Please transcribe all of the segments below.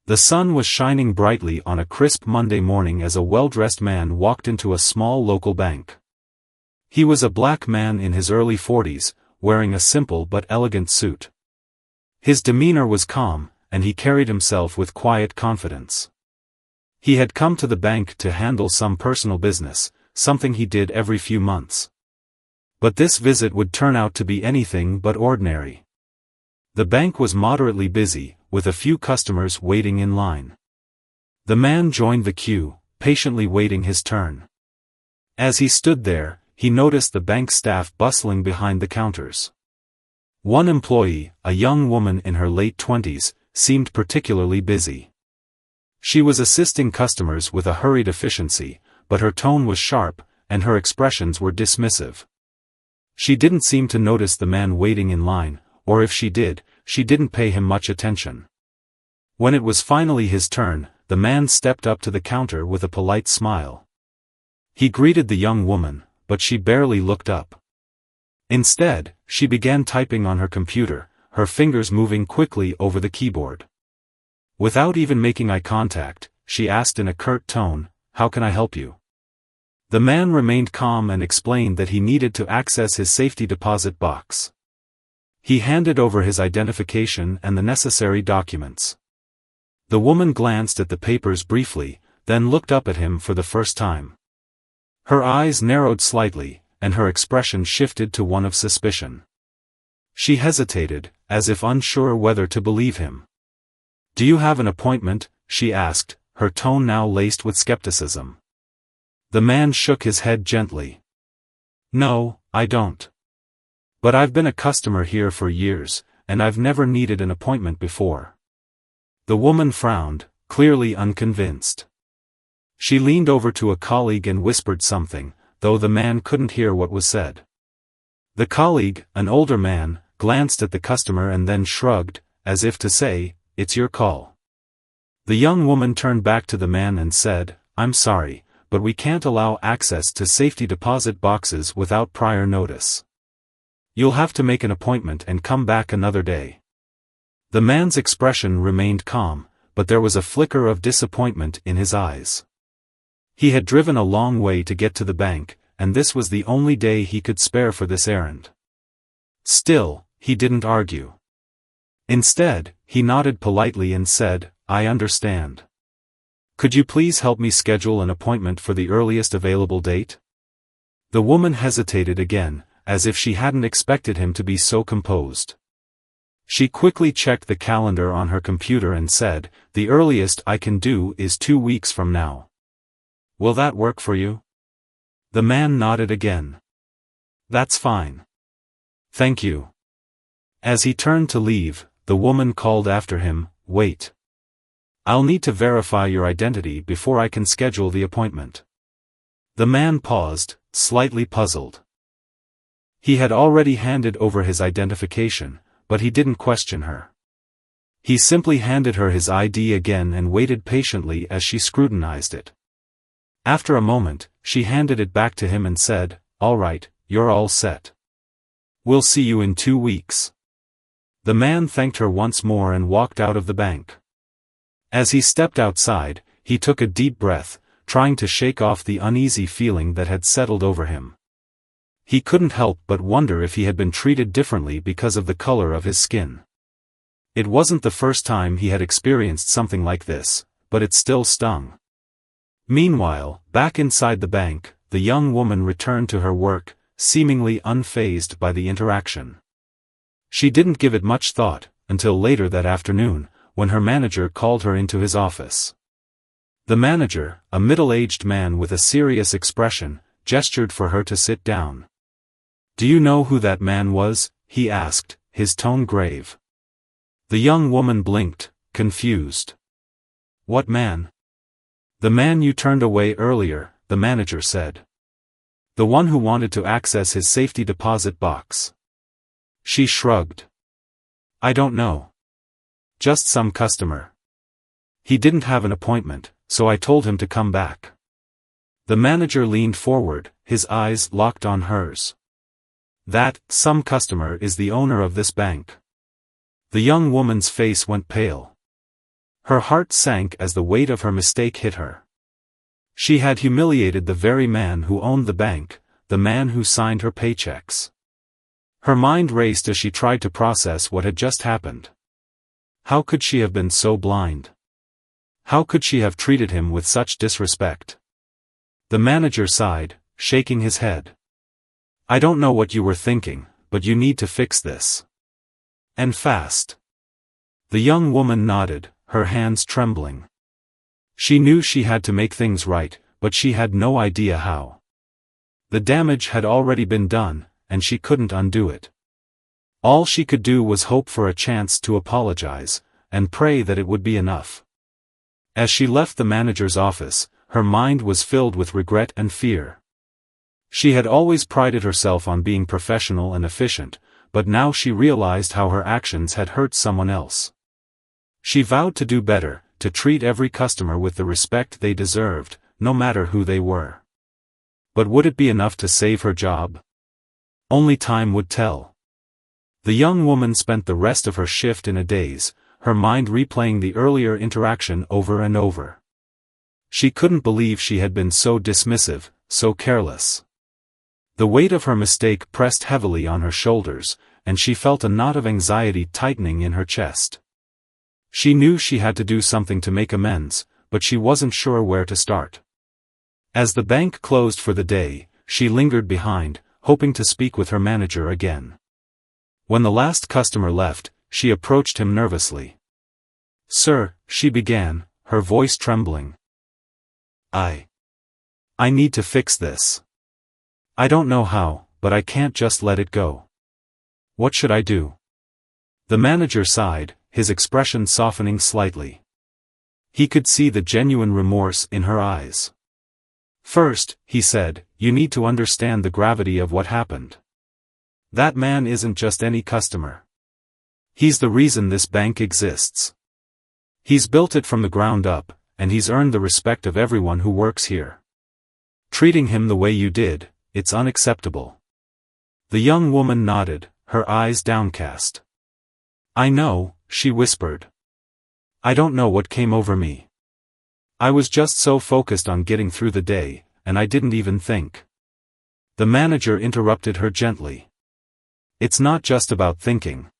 The sun was shining brightly on a crisp Monday morning as a well-dressed man walked into a small local bank. He was a black man in his early 40s, wearing a simple but elegant suit. His demeanor was calm, and he carried himself with quiet confidence. He had come to the bank to handle some personal business, something he did every few months. But this visit would turn out to be anything but ordinary. The bank was moderately busy, with a few customers waiting in line. The man joined the queue, patiently waiting his turn. As he stood there, he noticed the bank staff bustling behind the counters. One employee, a young woman in her late 20s, seemed particularly busy. She was assisting customers with a hurried efficiency, but her tone was sharp, and her expressions were dismissive. She didn't seem to notice the man waiting in line, or if she did, she didn't pay him much attention. When it was finally his turn, the man stepped up to the counter with a polite smile. He greeted the young woman, but she barely looked up. Instead, she began typing on her computer, her fingers moving quickly over the keyboard. Without even making eye contact, she asked in a curt tone, "How can I help you?" The man remained calm and explained that he needed to access his safety deposit box. He handed over his identification and the necessary documents. The woman glanced at the papers briefly, then looked up at him for the first time. Her eyes narrowed slightly, and her expression shifted to one of suspicion. She hesitated, as if unsure whether to believe him. "Do you have an appointment?" she asked, her tone now laced with skepticism. The man shook his head gently. "No, I don't. But I've been a customer here for years, and I've never needed an appointment before." The woman frowned, clearly unconvinced. She leaned over to a colleague and whispered something, though the man couldn't hear what was said. The colleague, an older man, glanced at the customer and then shrugged, as if to say, "It's your call." The young woman turned back to the man and said, "I'm sorry, but we can't allow access to safety deposit boxes without prior notice. You'll have to make an appointment and come back another day." The man's expression remained calm, but there was a flicker of disappointment in his eyes. He had driven a long way to get to the bank, and this was the only day he could spare for this errand. Still, he didn't argue. Instead, he nodded politely and said, "I understand. Could you please help me schedule an appointment for the earliest available date?" The woman hesitated again, as if she hadn't expected him to be so composed. She quickly checked the calendar on her computer and said, "The earliest I can do is 2 weeks from now. Will that work for you?" The man nodded again. "That's fine. Thank you." As he turned to leave, the woman called after him, "Wait. I'll need to verify your identity before I can schedule the appointment." The man paused, slightly puzzled. He had already handed over his identification, but he didn't question her. He simply handed her his ID again and waited patiently as she scrutinized it. After a moment, she handed it back to him and said, "All right, you're all set. We'll see you in 2 weeks." The man thanked her once more and walked out of the bank. As he stepped outside, he took a deep breath, trying to shake off the uneasy feeling that had settled over him. He couldn't help but wonder if he had been treated differently because of the color of his skin. It wasn't the first time he had experienced something like this, but it still stung. Meanwhile, back inside the bank, the young woman returned to her work, seemingly unfazed by the interaction. She didn't give it much thought, until later that afternoon, when her manager called her into his office. The manager, a middle-aged man with a serious expression, gestured for her to sit down. "Do you know who that man was?" he asked, his tone grave. The young woman blinked, confused. "What man?" "The man you turned away earlier," the manager said. "The one who wanted to access his safety deposit box." She shrugged. "I don't know. Just some customer. He didn't have an appointment, so I told him to come back." The manager leaned forward, his eyes locked on hers. "That, some customer is the owner of this bank." The young woman's face went pale. Her heart sank as the weight of her mistake hit her. She had humiliated the very man who owned the bank, the man who signed her paychecks. Her mind raced as she tried to process what had just happened. How could she have been so blind? How could she have treated him with such disrespect? The manager sighed, shaking his head. I don't know what you were thinking, but you need to fix this. And fast. The young woman nodded, her hands trembling. She knew she had to make things right, but she had no idea how. The damage had already been done, and she couldn't undo it. All she could do was hope for a chance to apologize, and pray that it would be enough. As she left the manager's office, her mind was filled with regret and fear. She had always prided herself on being professional and efficient, but now she realized how her actions had hurt someone else. She vowed to do better, to treat every customer with the respect they deserved, no matter who they were. But would it be enough to save her job? Only time would tell. The young woman spent the rest of her shift in a daze, her mind replaying the earlier interaction over and over. She couldn't believe she had been so dismissive, so careless. The weight of her mistake pressed heavily on her shoulders, and she felt a knot of anxiety tightening in her chest. She knew she had to do something to make amends, but she wasn't sure where to start. As the bank closed for the day, she lingered behind, hoping to speak with her manager again. When the last customer left, she approached him nervously. "Sir," she began, her voice trembling. I need to fix this. I don't know how, but I can't just let it go. What should I do?" The manager sighed, his expression softening slightly. He could see the genuine remorse in her eyes. "First," he said, "you need to understand the gravity of what happened. That man isn't just any customer. He's the reason this bank exists. He's built it from the ground up, and he's earned the respect of everyone who works here. Treating him the way you did, it's unacceptable." The young woman nodded, her eyes downcast. "I know," she whispered. "I don't know what came over me. I was just so focused on getting through the day, and I didn't even think." The manager interrupted her gently. "It's not just about thinking.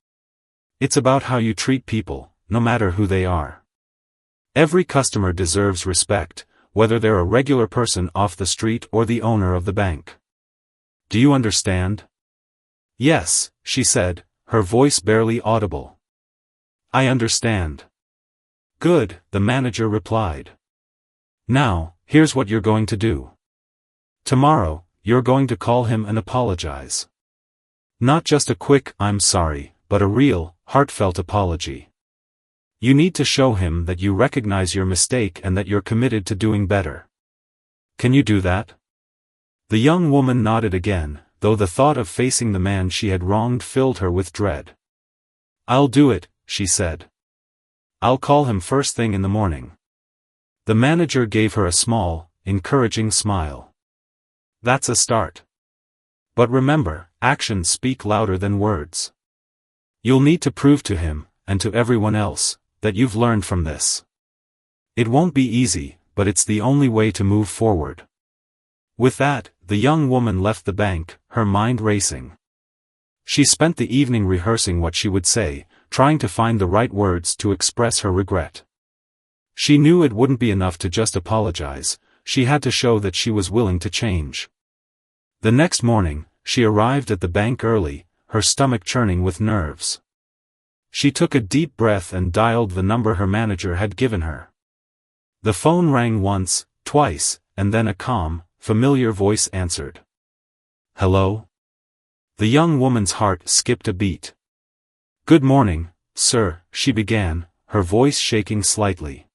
It's about how you treat people, no matter who they are. Every customer deserves respect, whether they're a regular person off the street or the owner of the bank. Do you understand?" "Yes," she said, her voice barely audible. "I understand." "Good," the manager replied. "Now, here's what you're going to do. Tomorrow, you're going to call him and apologize. Not just a quick, 'I'm sorry,' but a real, heartfelt apology. You need to show him that you recognize your mistake and that you're committed to doing better. Can you do that?" The young woman nodded again, though the thought of facing the man she had wronged filled her with dread. "I'll do it," she said. "I'll call him first thing in the morning." The manager gave her a small, encouraging smile. "That's a start. But remember, actions speak louder than words. You'll need to prove to him, and to everyone else, that you've learned from this. It won't be easy, but it's the only way to move forward." With that, the young woman left the bank, her mind racing. She spent the evening rehearsing what she would say, trying to find the right words to express her regret. She knew it wouldn't be enough to just apologize, she had to show that she was willing to change. The next morning, she arrived at the bank early, her stomach churning with nerves. She took a deep breath and dialed the number her manager had given her. The phone rang once, twice, and then a calm, familiar voice answered. "Hello?" The young woman's heart skipped a beat. "Good morning, sir," she began, her voice shaking slightly.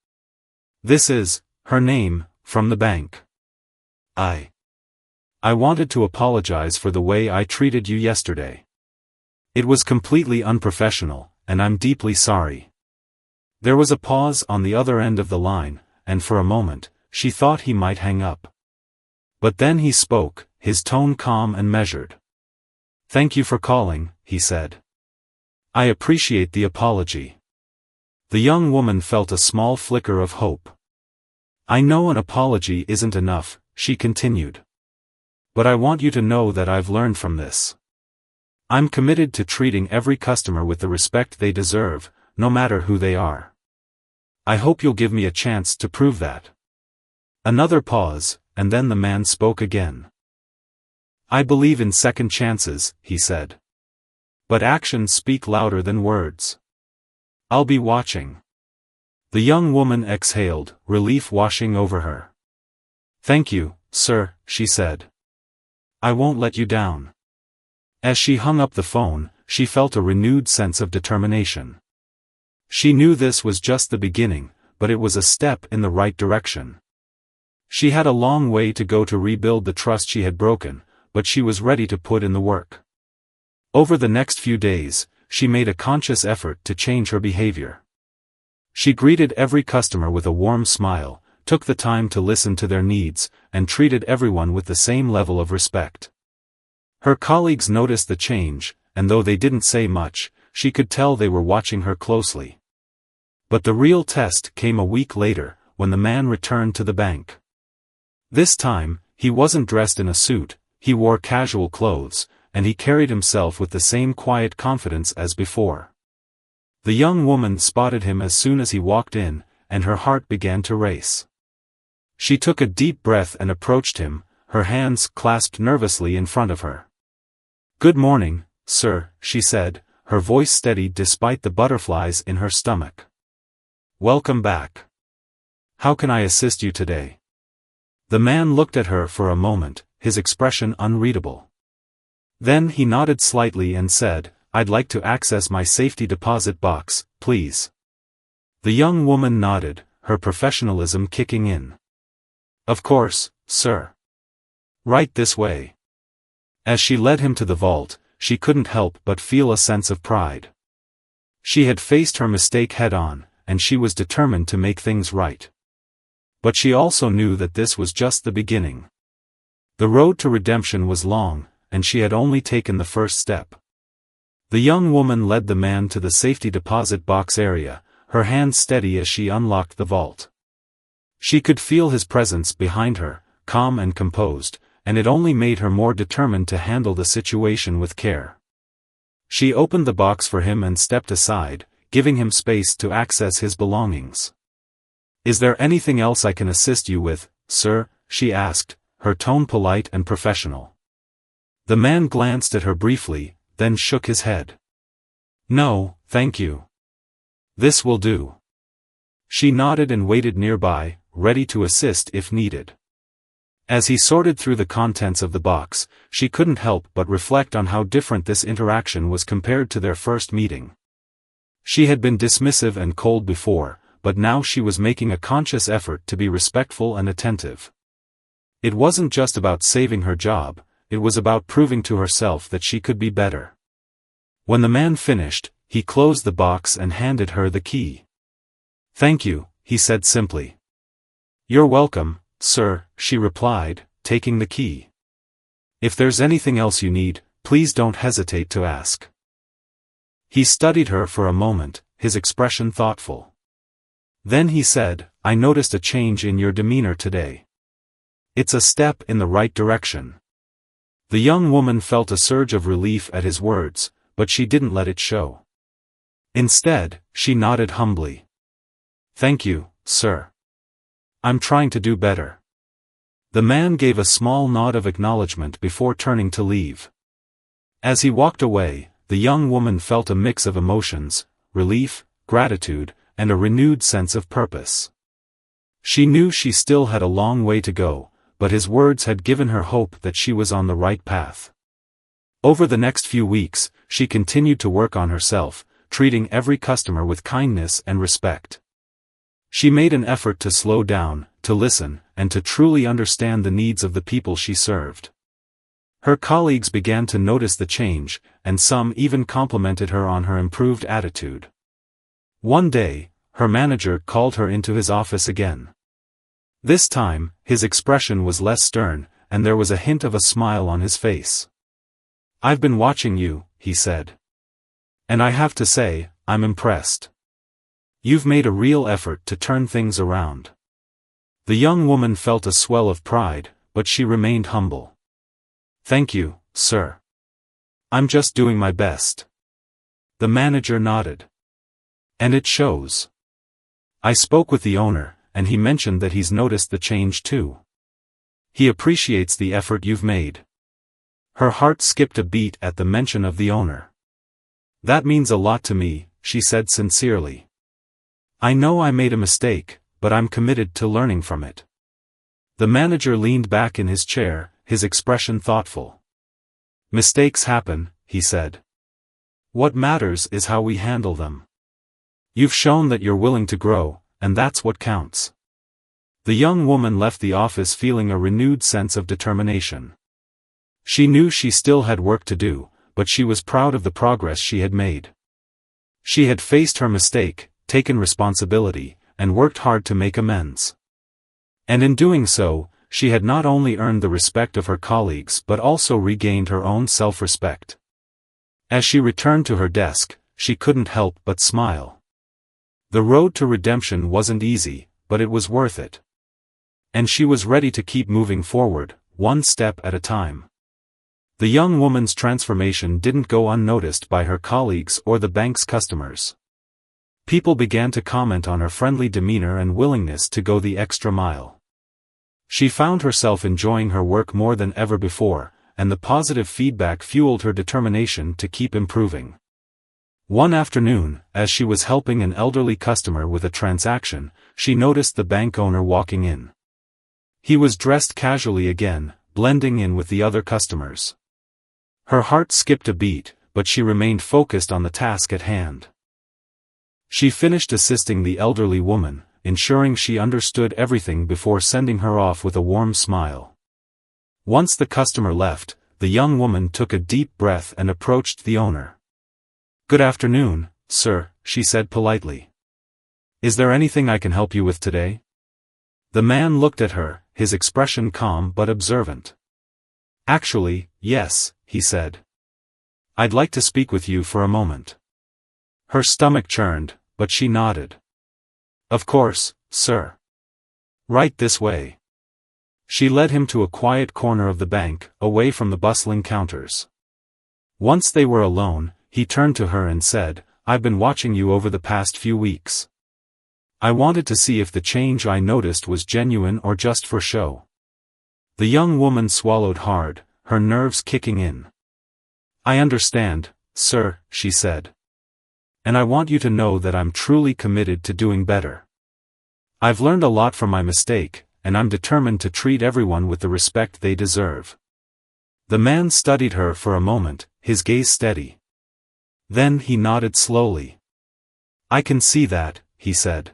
"This is," her name, "from the bank. I wanted to apologize for the way I treated you yesterday. It was completely unprofessional, and I'm deeply sorry." There was a pause on the other end of the line, and for a moment, she thought he might hang up. But then he spoke, his tone calm and measured. "Thank you for calling," he said. "I appreciate the apology." The young woman felt a small flicker of hope. "I know an apology isn't enough," she continued. "But I want you to know that I've learned from this. I'm committed to treating every customer with the respect they deserve, no matter who they are. I hope you'll give me a chance to prove that." Another pause, and then the man spoke again. "I believe in second chances," he said. "But actions speak louder than words. I'll be watching." The young woman exhaled, relief washing over her. "Thank you, sir," she said. "I won't let you down." As she hung up the phone, she felt a renewed sense of determination. She knew this was just the beginning, but it was a step in the right direction. She had a long way to go to rebuild the trust she had broken, but she was ready to put in the work. Over the next few days, she made a conscious effort to change her behavior. She greeted every customer with a warm smile, took the time to listen to their needs, and treated everyone with the same level of respect. Her colleagues noticed the change, and though they didn't say much, she could tell they were watching her closely. But the real test came a week later, when the man returned to the bank. This time, he wasn't dressed in a suit, he wore casual clothes, and he carried himself with the same quiet confidence as before. The young woman spotted him as soon as he walked in, and her heart began to race. She took a deep breath and approached him, her hands clasped nervously in front of her. "Good morning, sir," she said, her voice steady despite the butterflies in her stomach. "Welcome back. How can I assist you today?" The man looked at her for a moment, his expression unreadable. Then he nodded slightly and said, "I'd like to access my safety deposit box, please." The young woman nodded, her professionalism kicking in. "Of course, sir. Right this way." As she led him to the vault, she couldn't help but feel a sense of pride. She had faced her mistake head-on, and she was determined to make things right. But she also knew that this was just the beginning. The road to redemption was long, and she had only taken the first step. The young woman led the man to the safety deposit box area, her hand steady as she unlocked the vault. She could feel his presence behind her, calm and composed, and it only made her more determined to handle the situation with care. She opened the box for him and stepped aside, giving him space to access his belongings. "Is there anything else I can assist you with, sir?" she asked, her tone polite and professional. The man glanced at her briefly, then shook his head. "No, thank you. This will do." She nodded and waited nearby, ready to assist if needed. As he sorted through the contents of the box, she couldn't help but reflect on how different this interaction was compared to their first meeting. She had been dismissive and cold before, but now she was making a conscious effort to be respectful and attentive. It wasn't just about saving her job, it was about proving to herself that she could be better. When the man finished, he closed the box and handed her the key. "Thank you," he said simply. "You're welcome, sir," she replied, taking the key. "If there's anything else you need, please don't hesitate to ask." He studied her for a moment, his expression thoughtful. Then he said, "I noticed a change in your demeanor today. It's a step in the right direction." The young woman felt a surge of relief at his words, but she didn't let it show. Instead, she nodded humbly. "Thank you, sir. I'm trying to do better." The man gave a small nod of acknowledgement before turning to leave. As he walked away, the young woman felt a mix of emotions, relief, gratitude, and a renewed sense of purpose. She knew she still had a long way to go, but his words had given her hope that she was on the right path. Over the next few weeks, she continued to work on herself, treating every customer with kindness and respect. She made an effort to slow down, to listen, and to truly understand the needs of the people she served. Her colleagues began to notice the change, and some even complimented her on her improved attitude. One day, her manager called her into his office again. This time, his expression was less stern, and there was a hint of a smile on his face. "I've been watching you," he said. "And I have to say, I'm impressed. You've made a real effort to turn things around." The young woman felt a swell of pride, but she remained humble. "Thank you, sir. I'm just doing my best." The manager nodded. "And it shows. I spoke with the owner, and he mentioned that he's noticed the change too. He appreciates the effort you've made." Her heart skipped a beat at the mention of the owner. "That means a lot to me," she said sincerely. "I know I made a mistake, but I'm committed to learning from it." The manager leaned back in his chair, his expression thoughtful. "Mistakes happen," he said. "What matters is how we handle them. You've shown that you're willing to grow, and that's what counts." The young woman left the office feeling a renewed sense of determination. She knew she still had work to do, but she was proud of the progress she had made. She had faced her mistake, taken responsibility, and worked hard to make amends. And in doing so, she had not only earned the respect of her colleagues but also regained her own self-respect. As she returned to her desk, she couldn't help but smile. The road to redemption wasn't easy, but it was worth it. And she was ready to keep moving forward, one step at a time. The young woman's transformation didn't go unnoticed by her colleagues or the bank's customers. People began to comment on her friendly demeanor and willingness to go the extra mile. She found herself enjoying her work more than ever before, and the positive feedback fueled her determination to keep improving. One afternoon, as she was helping an elderly customer with a transaction, she noticed the bank owner walking in. He was dressed casually again, blending in with the other customers. Her heart skipped a beat, but she remained focused on the task at hand. She finished assisting the elderly woman, ensuring she understood everything before sending her off with a warm smile. Once the customer left, the young woman took a deep breath and approached the owner. "Good afternoon, sir," she said politely. "Is there anything I can help you with today?" The man looked at her, his expression calm but observant. "Actually, yes," he said. "I'd like to speak with you for a moment." Her stomach churned, but she nodded. "Of course, sir. Right this way." She led him to a quiet corner of the bank, away from the bustling counters. Once they were alone, he turned to her and said, "I've been watching you over the past few weeks. I wanted to see if the change I noticed was genuine or just for show." The young woman swallowed hard, her nerves kicking in. "I understand, sir," she said. "And I want you to know that I'm truly committed to doing better. I've learned a lot from my mistake, and I'm determined to treat everyone with the respect they deserve." The man studied her for a moment, his gaze steady. Then he nodded slowly. "I can see that," he said.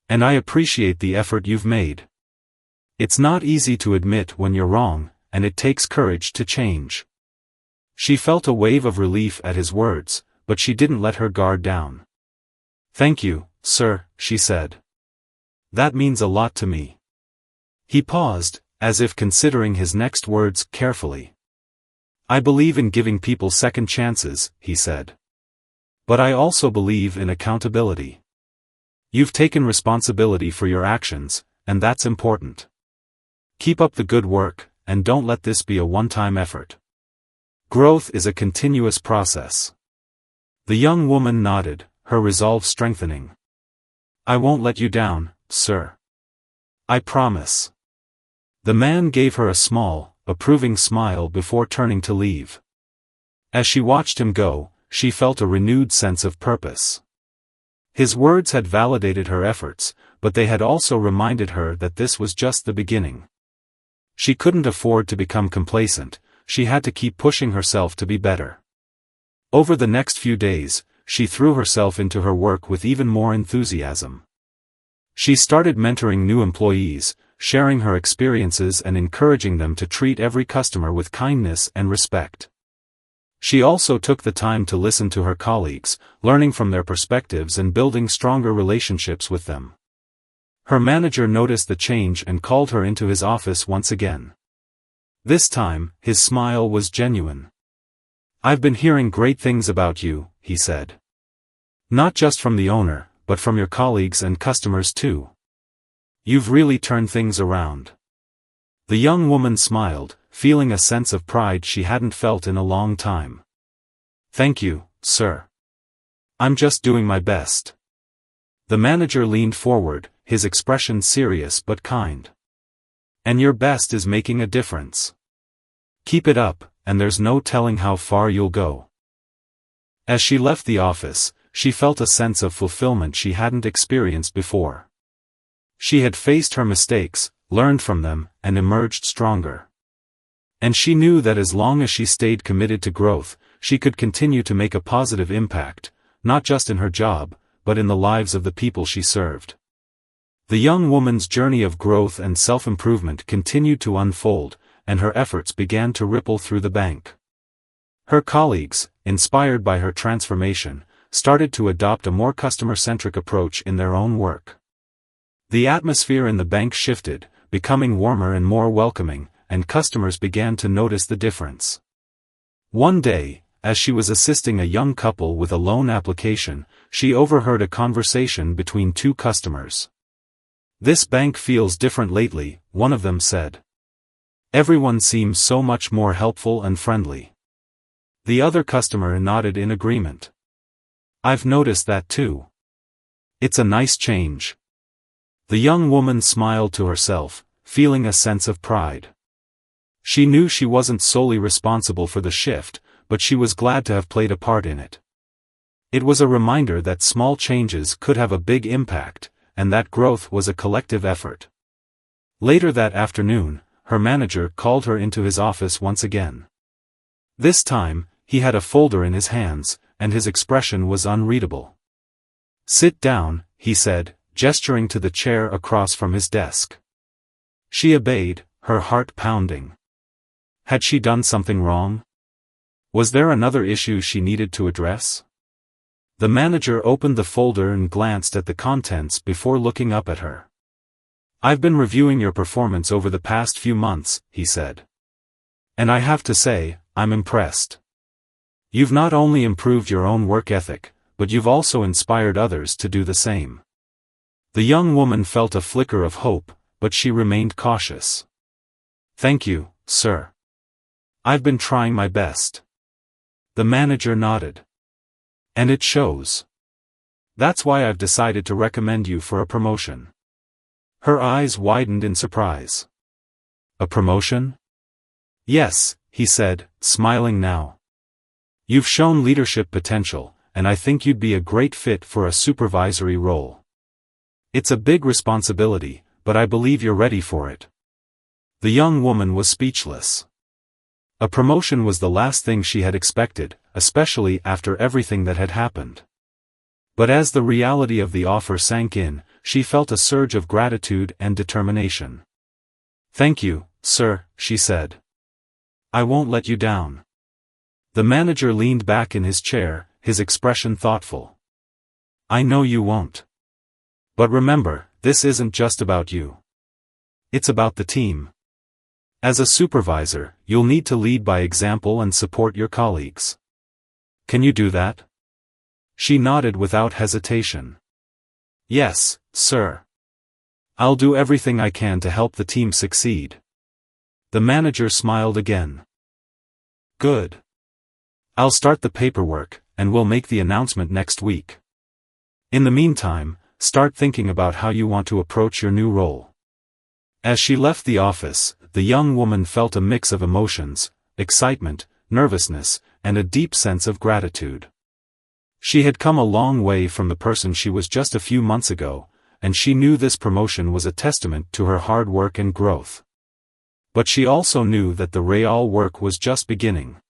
"And I appreciate the effort you've made. It's not easy to admit when you're wrong, and it takes courage to change." She felt a wave of relief at his words, but she didn't let her guard down. "Thank you, sir," she said. "That means a lot to me." He paused, as if considering his next words carefully. "I believe in giving people second chances," he said. "But I also believe in accountability. You've taken responsibility for your actions, and that's important. Keep up the good work, and don't let this be a one-time effort. Growth is a continuous process." The young woman nodded, her resolve strengthening. "I won't let you down, sir. I promise." The man gave her a small, approving smile before turning to leave. As she watched him go, she felt a renewed sense of purpose. His words had validated her efforts, but they had also reminded her that this was just the beginning. She couldn't afford to become complacent, she had to keep pushing herself to be better. Over the next few days, she threw herself into her work with even more enthusiasm. She started mentoring new employees, sharing her experiences and encouraging them to treat every customer with kindness and respect. She also took the time to listen to her colleagues, learning from their perspectives and building stronger relationships with them. Her manager noticed the change and called her into his office once again. This time, his smile was genuine. "I've been hearing great things about you," he said. "Not just from the owner, but from your colleagues and customers too. You've really turned things around." The young woman smiled, feeling a sense of pride she hadn't felt in a long time. "Thank you, sir. I'm just doing my best." The manager leaned forward, his expression serious but kind. "And your best is making a difference. Keep it up, and there's no telling how far you'll go." As she left the office, she felt a sense of fulfillment she hadn't experienced before. She had faced her mistakes, learned from them, and emerged stronger. And she knew that as long as she stayed committed to growth, she could continue to make a positive impact, not just in her job, but in the lives of the people she served. The young woman's journey of growth and self-improvement continued to unfold, and her efforts began to ripple through the bank. Her colleagues, inspired by her transformation, started to adopt a more customer-centric approach in their own work. The atmosphere in the bank shifted, becoming warmer and more welcoming, and customers began to notice the difference. One day, as she was assisting a young couple with a loan application, she overheard a conversation between two customers. "This bank feels different lately," one of them said. "Everyone seems so much more helpful and friendly." The other customer nodded in agreement. "I've noticed that too. It's a nice change." The young woman smiled to herself, feeling a sense of pride. She knew she wasn't solely responsible for the shift, but she was glad to have played a part in it. It was a reminder that small changes could have a big impact, and that growth was a collective effort. Later that afternoon, her manager called her into his office once again. This time, he had a folder in his hands, and his expression was unreadable. "Sit down," he said, gesturing to the chair across from his desk. She obeyed, her heart pounding. Had she done something wrong? Was there another issue she needed to address? The manager opened the folder and glanced at the contents before looking up at her. "I've been reviewing your performance over the past few months," he said. "And I have to say, I'm impressed. You've not only improved your own work ethic, but you've also inspired others to do the same." The young woman felt a flicker of hope, but she remained cautious. "Thank you, sir. I've been trying my best." The manager nodded. "And it shows. That's why I've decided to recommend you for a promotion." Her eyes widened in surprise. "A promotion?" "Yes," he said, smiling now. "You've shown leadership potential, and I think you'd be a great fit for a supervisory role. It's a big responsibility, but I believe you're ready for it." The young woman was speechless. A promotion was the last thing she had expected, especially after everything that had happened. But as the reality of the offer sank in, she felt a surge of gratitude and determination. "Thank you, sir," she said. "I won't let you down." The manager leaned back in his chair, his expression thoughtful. "I know you won't. But remember, this isn't just about you. It's about the team. As a supervisor, you'll need to lead by example and support your colleagues. Can you do that?" She nodded without hesitation. "Yes, sir. I'll do everything I can to help the team succeed." The manager smiled again. "Good. I'll start the paperwork, and we'll make the announcement next week. In the meantime, start thinking about how you want to approach your new role." As she left the office, the young woman felt a mix of emotions, excitement, nervousness, and a deep sense of gratitude. She had come a long way from the person she was just a few months ago, and she knew this promotion was a testament to her hard work and growth. But she also knew that the real work was just beginning.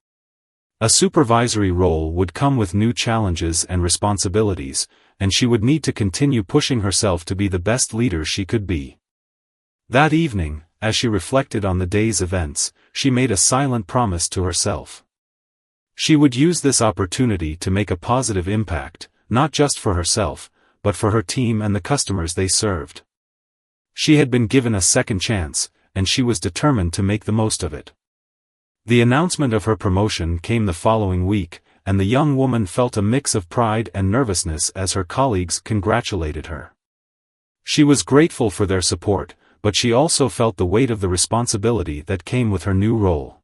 A supervisory role would come with new challenges and responsibilities, and she would need to continue pushing herself to be the best leader she could be. That evening, as she reflected on the day's events, she made a silent promise to herself. She would use this opportunity to make a positive impact, not just for herself, but for her team and the customers they served. She had been given a second chance, and she was determined to make the most of it. The announcement of her promotion came the following week, and the young woman felt a mix of pride and nervousness as her colleagues congratulated her. She was grateful for their support, but she also felt the weight of the responsibility that came with her new role.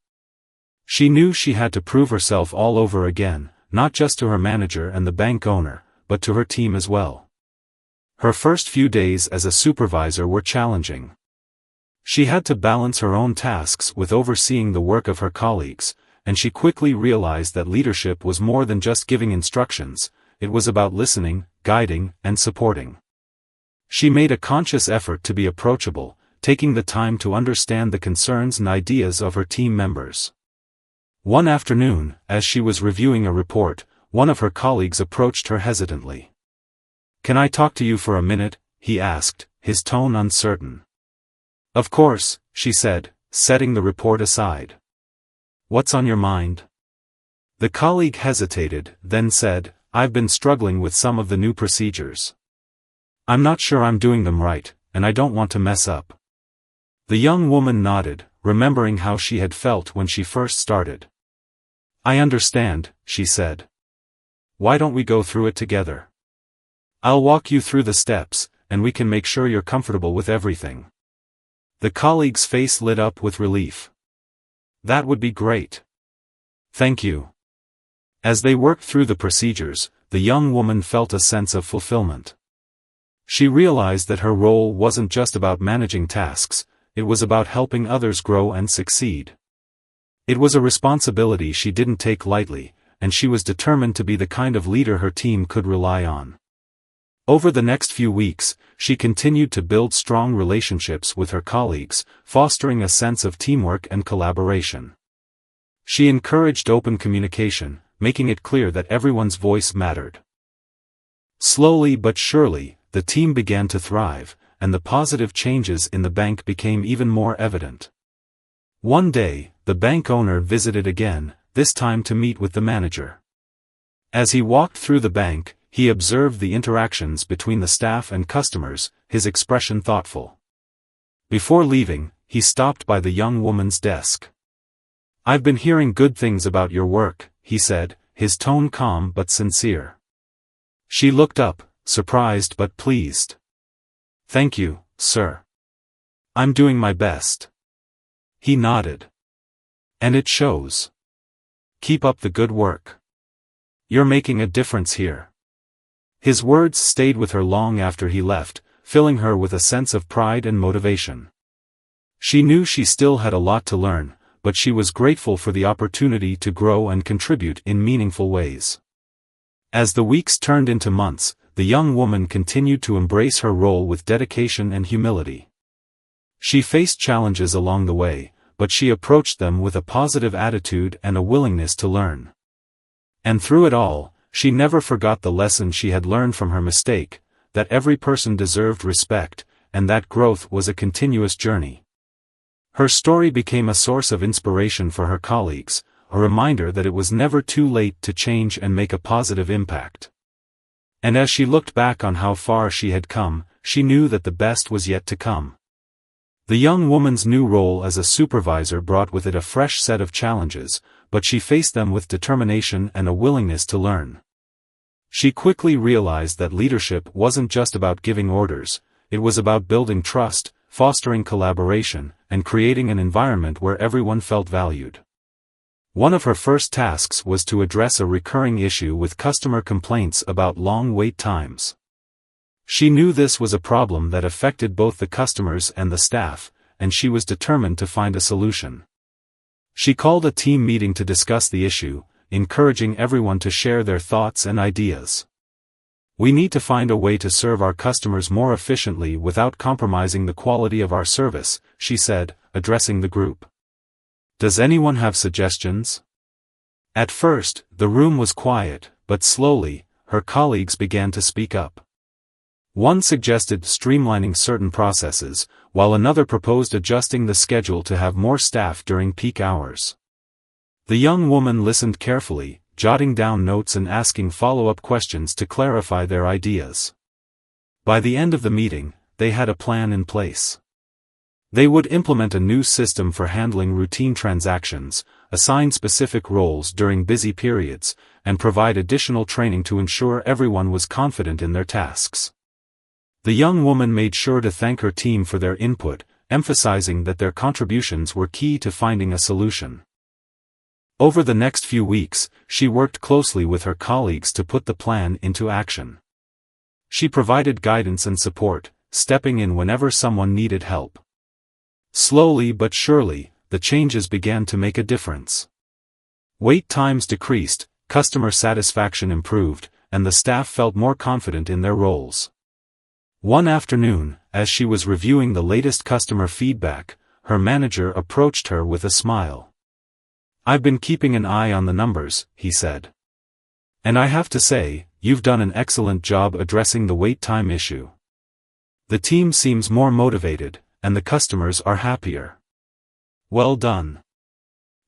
She knew she had to prove herself all over again, not just to her manager and the bank owner, but to her team as well. Her first few days as a supervisor were challenging. She had to balance her own tasks with overseeing the work of her colleagues, and she quickly realized that leadership was more than just giving instructions, it was about listening, guiding, and supporting. She made a conscious effort to be approachable, taking the time to understand the concerns and ideas of her team members. One afternoon, as she was reviewing a report, one of her colleagues approached her hesitantly. "Can I talk to you for a minute?" he asked, his tone uncertain. "Of course," she said, setting the report aside. "What's on your mind?" The colleague hesitated, then said, "I've been struggling with some of the new procedures. I'm not sure I'm doing them right, and I don't want to mess up." The young woman nodded, remembering how she had felt when she first started. "I understand," she said. "Why don't we go through it together? I'll walk you through the steps, and we can make sure you're comfortable with everything." The colleague's face lit up with relief. "That would be great. Thank you." As they worked through the procedures, the young woman felt a sense of fulfillment. She realized that her role wasn't just about managing tasks, it was about helping others grow and succeed. It was a responsibility she didn't take lightly, and she was determined to be the kind of leader her team could rely on. Over the next few weeks, she continued to build strong relationships with her colleagues, fostering a sense of teamwork and collaboration. She encouraged open communication, making it clear that everyone's voice mattered. Slowly but surely, the team began to thrive, and the positive changes in the bank became even more evident. One day, the bank owner visited again, this time to meet with the manager. As he walked through the bank, he observed the interactions between the staff and customers, his expression thoughtful. Before leaving, he stopped by the young woman's desk. "I've been hearing good things about your work," he said, his tone calm but sincere. She looked up, surprised but pleased. "Thank you, sir. I'm doing my best." He nodded. "And it shows. Keep up the good work. You're making a difference here." His words stayed with her long after he left, filling her with a sense of pride and motivation. She knew she still had a lot to learn, but she was grateful for the opportunity to grow and contribute in meaningful ways. As the weeks turned into months, the young woman continued to embrace her role with dedication and humility. She faced challenges along the way, but she approached them with a positive attitude and a willingness to learn. And through it all, she never forgot the lesson she had learned from her mistake, that every person deserved respect, and that growth was a continuous journey. Her story became a source of inspiration for her colleagues, a reminder that it was never too late to change and make a positive impact. And as she looked back on how far she had come, she knew that the best was yet to come. The young woman's new role as a supervisor brought with it a fresh set of challenges, but she faced them with determination and a willingness to learn. She quickly realized that leadership wasn't just about giving orders, it was about building trust, fostering collaboration, and creating an environment where everyone felt valued. One of her first tasks was to address a recurring issue with customer complaints about long wait times. She knew this was a problem that affected both the customers and the staff, and she was determined to find a solution. She called a team meeting to discuss the issue, encouraging everyone to share their thoughts and ideas. "We need to find a way to serve our customers more efficiently without compromising the quality of our service," she said, addressing the group. "Does anyone have suggestions?" At first, the room was quiet, but slowly, her colleagues began to speak up. One suggested streamlining certain processes, while another proposed adjusting the schedule to have more staff during peak hours. The young woman listened carefully, jotting down notes and asking follow-up questions to clarify their ideas. By the end of the meeting, they had a plan in place. They would implement a new system for handling routine transactions, assign specific roles during busy periods, and provide additional training to ensure everyone was confident in their tasks. The young woman made sure to thank her team for their input, emphasizing that their contributions were key to finding a solution. Over the next few weeks, she worked closely with her colleagues to put the plan into action. She provided guidance and support, stepping in whenever someone needed help. Slowly but surely, the changes began to make a difference. Wait times decreased, customer satisfaction improved, and the staff felt more confident in their roles. One afternoon, as she was reviewing the latest customer feedback, her manager approached her with a smile. "I've been keeping an eye on the numbers," he said. "And I have to say, you've done an excellent job addressing the wait time issue. The team seems more motivated, and the customers are happier. Well done."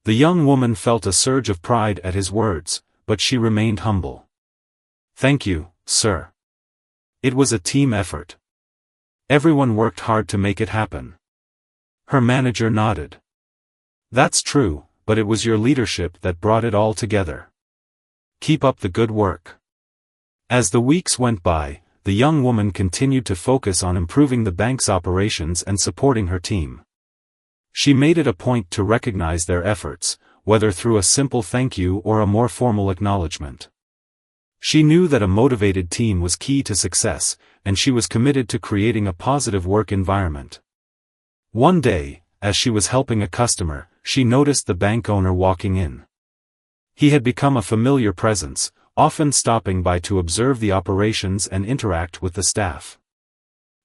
The young woman felt a surge of pride at his words, but she remained humble. "Thank you, sir. It was a team effort. Everyone worked hard to make it happen." Her manager nodded. "That's true, but it was your leadership that brought it all together. Keep up the good work." As the weeks went by, the young woman continued to focus on improving the bank's operations and supporting her team. She made it a point to recognize their efforts, whether through a simple thank you or a more formal acknowledgement. She knew that a motivated team was key to success, and she was committed to creating a positive work environment. One day, as she was helping a customer, she noticed the bank owner walking in. He had become a familiar presence, often stopping by to observe the operations and interact with the staff.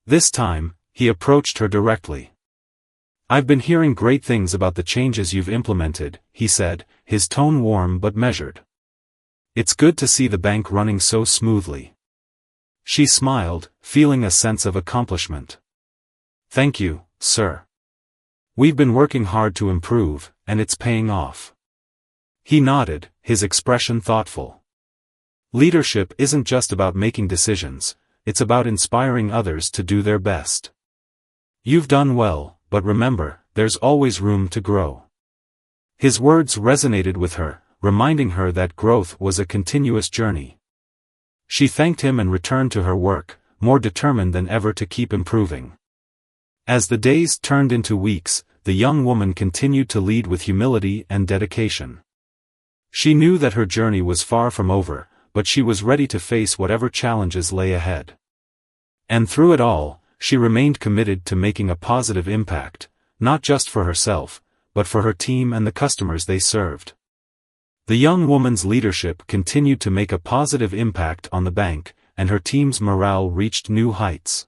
This time, he approached her directly. "I've been hearing great things about the changes you've implemented," he said, his tone warm but measured. "It's good to see the bank running so smoothly." She smiled, feeling a sense of accomplishment. "Thank you, sir. We've been working hard to improve, and it's paying off." He nodded, his expression thoughtful. Leadership isn't just about making decisions, it's about inspiring others to do their best. "You've done well, but remember, there's always room to grow." His words resonated with her, reminding her that growth was a continuous journey. She thanked him and returned to her work, more determined than ever to keep improving. As the days turned into weeks, the young woman continued to lead with humility and dedication. She knew that her journey was far from over, but she was ready to face whatever challenges lay ahead. And through it all, she remained committed to making a positive impact, not just for herself, but for her team and the customers they served. The young woman's leadership continued to make a positive impact on the bank, and her team's morale reached new heights.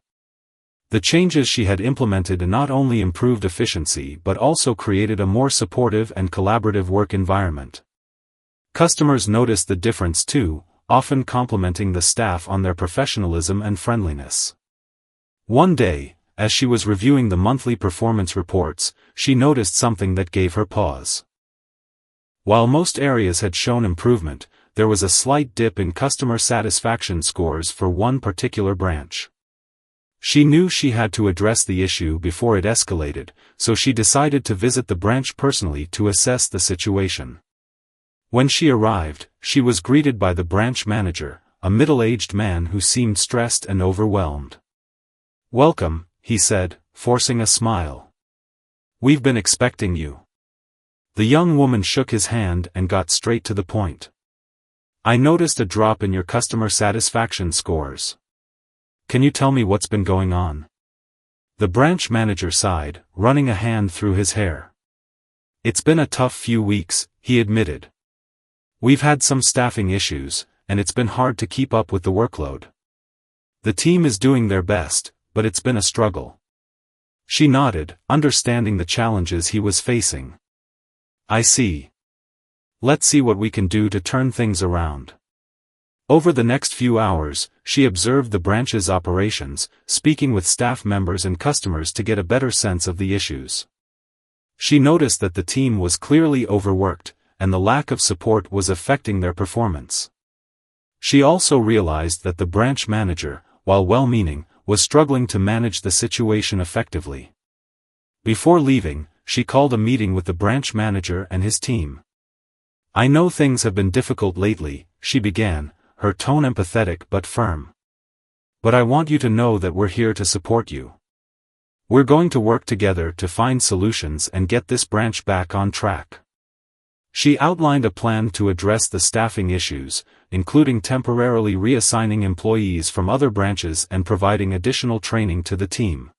The changes she had implemented not only improved efficiency but also created a more supportive and collaborative work environment. Customers noticed the difference too, often complimenting the staff on their professionalism and friendliness. One day, as she was reviewing the monthly performance reports, she noticed something that gave her pause. While most areas had shown improvement, there was a slight dip in customer satisfaction scores for one particular branch. She knew she had to address the issue before it escalated, so she decided to visit the branch personally to assess the situation. When she arrived, she was greeted by the branch manager, a middle-aged man who seemed stressed and overwhelmed. "Welcome," he said, forcing a smile. "We've been expecting you." The young woman shook his hand and got straight to the point. "I noticed a drop in your customer satisfaction scores. Can you tell me what's been going on?" The branch manager sighed, running a hand through his hair. "It's been a tough few weeks," he admitted. "We've had some staffing issues, and it's been hard to keep up with the workload. The team is doing their best, but it's been a struggle." She nodded, understanding the challenges he was facing. "I see. Let's see what we can do to turn things around." Over the next few hours, she observed the branch's operations, speaking with staff members and customers to get a better sense of the issues. She noticed that the team was clearly overworked, and the lack of support was affecting their performance. She also realized that the branch manager, while well-meaning, was struggling to manage the situation effectively. Before leaving, she called a meeting with the branch manager and his team. "I know things have been difficult lately," she began, her tone empathetic but firm. "But I want you to know that we're here to support you. We're going to work together to find solutions and get this branch back on track." She outlined a plan to address the staffing issues, including temporarily reassigning employees from other branches and providing additional training to the team.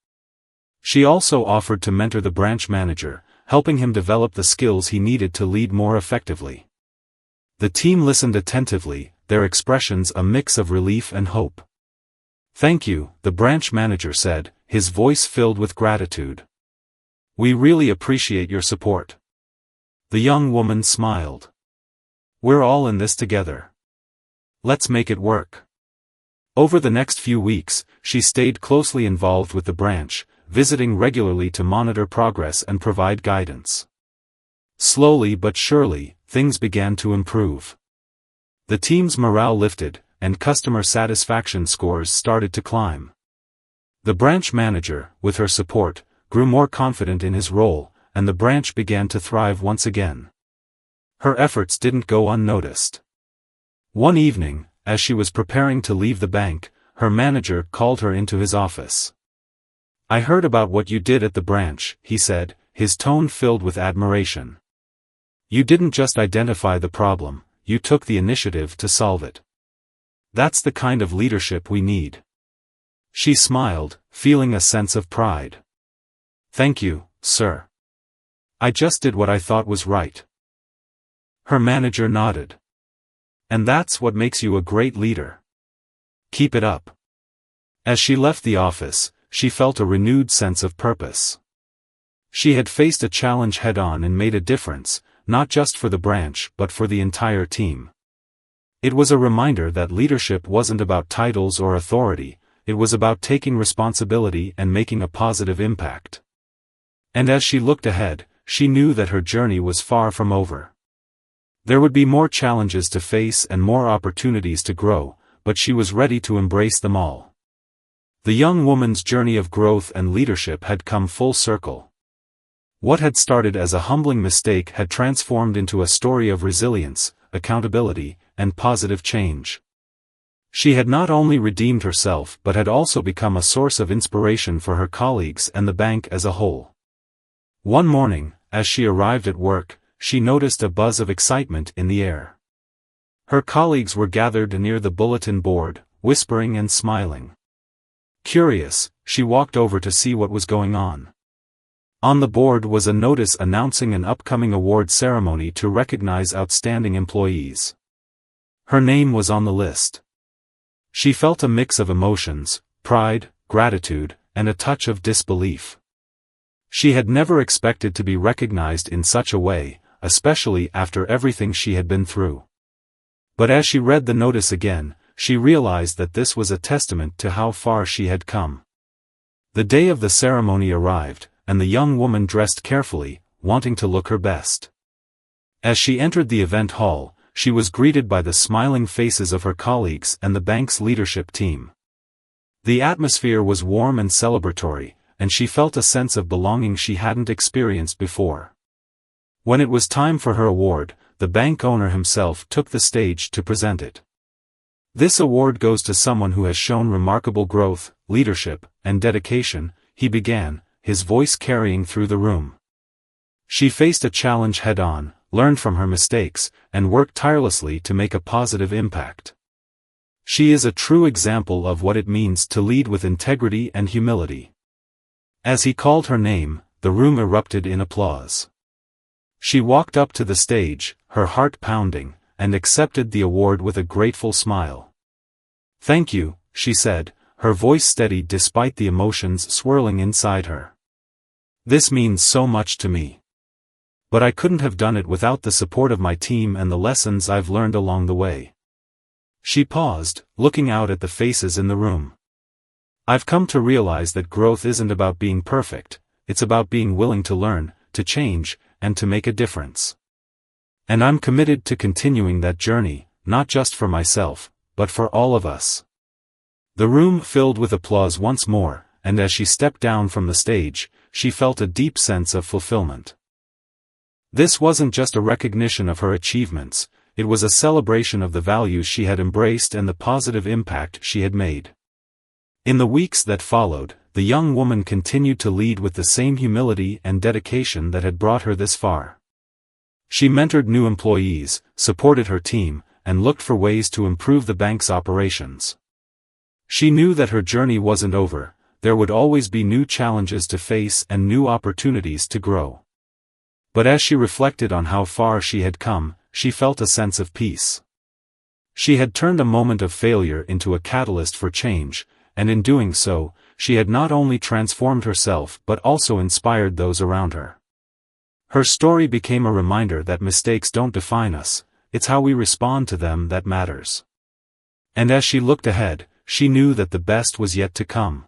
She also offered to mentor the branch manager, helping him develop the skills he needed to lead more effectively. The team listened attentively, their expressions a mix of relief and hope. "Thank you," the branch manager said, his voice filled with gratitude. "We really appreciate your support." The young woman smiled. "We're all in this together. Let's make it work." Over the next few weeks, she stayed closely involved with the branch, visiting regularly to monitor progress and provide guidance. Slowly but surely, things began to improve. The team's morale lifted, and customer satisfaction scores started to climb. The branch manager, with her support, grew more confident in his role, and the branch began to thrive once again. Her efforts didn't go unnoticed. One evening, as she was preparing to leave the bank, her manager called her into his office. "I heard about what you did at the branch," he said, his tone filled with admiration. "You didn't just identify the problem, you took the initiative to solve it. That's the kind of leadership we need." She smiled, feeling a sense of pride. "Thank you, sir. I just did what I thought was right." Her manager nodded. "And that's what makes you a great leader. Keep it up." As she left the office, she felt a renewed sense of purpose. She had faced a challenge head-on and made a difference, not just for the branch but for the entire team. It was a reminder that leadership wasn't about titles or authority, it was about taking responsibility and making a positive impact. And as she looked ahead, she knew that her journey was far from over. There would be more challenges to face and more opportunities to grow, but she was ready to embrace them all. The young woman's journey of growth and leadership had come full circle. What had started as a humbling mistake had transformed into a story of resilience, accountability, and positive change. She had not only redeemed herself but had also become a source of inspiration for her colleagues and the bank as a whole. One morning, as she arrived at work, she noticed a buzz of excitement in the air. Her colleagues were gathered near the bulletin board, whispering and smiling. Curious, she walked over to see what was going on. On the board was a notice announcing an upcoming award ceremony to recognize outstanding employees. Her name was on the list. She felt a mix of emotions, pride, gratitude, and a touch of disbelief. She had never expected to be recognized in such a way, especially after everything she had been through. But as she read the notice again, she realized that this was a testament to how far she had come. The day of the ceremony arrived, and the young woman dressed carefully, wanting to look her best. As she entered the event hall, she was greeted by the smiling faces of her colleagues and the bank's leadership team. The atmosphere was warm and celebratory, and she felt a sense of belonging she hadn't experienced before. When it was time for her award, the bank owner himself took the stage to present it. "This award goes to someone who has shown remarkable growth, leadership, and dedication," he began, his voice carrying through the room. "She faced a challenge head-on, learned from her mistakes, and worked tirelessly to make a positive impact. She is a true example of what it means to lead with integrity and humility." As he called her name, the room erupted in applause. She walked up to the stage, her heart pounding, and accepted the award with a grateful smile. "Thank you," she said, her voice steady despite the emotions swirling inside her. "This means so much to me. But I couldn't have done it without the support of my team and the lessons I've learned along the way." She paused, looking out at the faces in the room. "I've come to realize that growth isn't about being perfect, it's about being willing to learn, to change, and to make a difference. And I'm committed to continuing that journey, not just for myself, but for all of us." The room filled with applause once more, and as she stepped down from the stage, she felt a deep sense of fulfillment. This wasn't just a recognition of her achievements, it was a celebration of the values she had embraced and the positive impact she had made. In the weeks that followed, the young woman continued to lead with the same humility and dedication that had brought her this far. She mentored new employees, supported her team, and looked for ways to improve the bank's operations. She knew that her journey wasn't over, there would always be new challenges to face and new opportunities to grow. But as she reflected on how far she had come, she felt a sense of peace. She had turned a moment of failure into a catalyst for change, and in doing so, she had not only transformed herself but also inspired those around her. Her story became a reminder that mistakes don't define us, it's how we respond to them that matters. And as she looked ahead, she knew that the best was yet to come.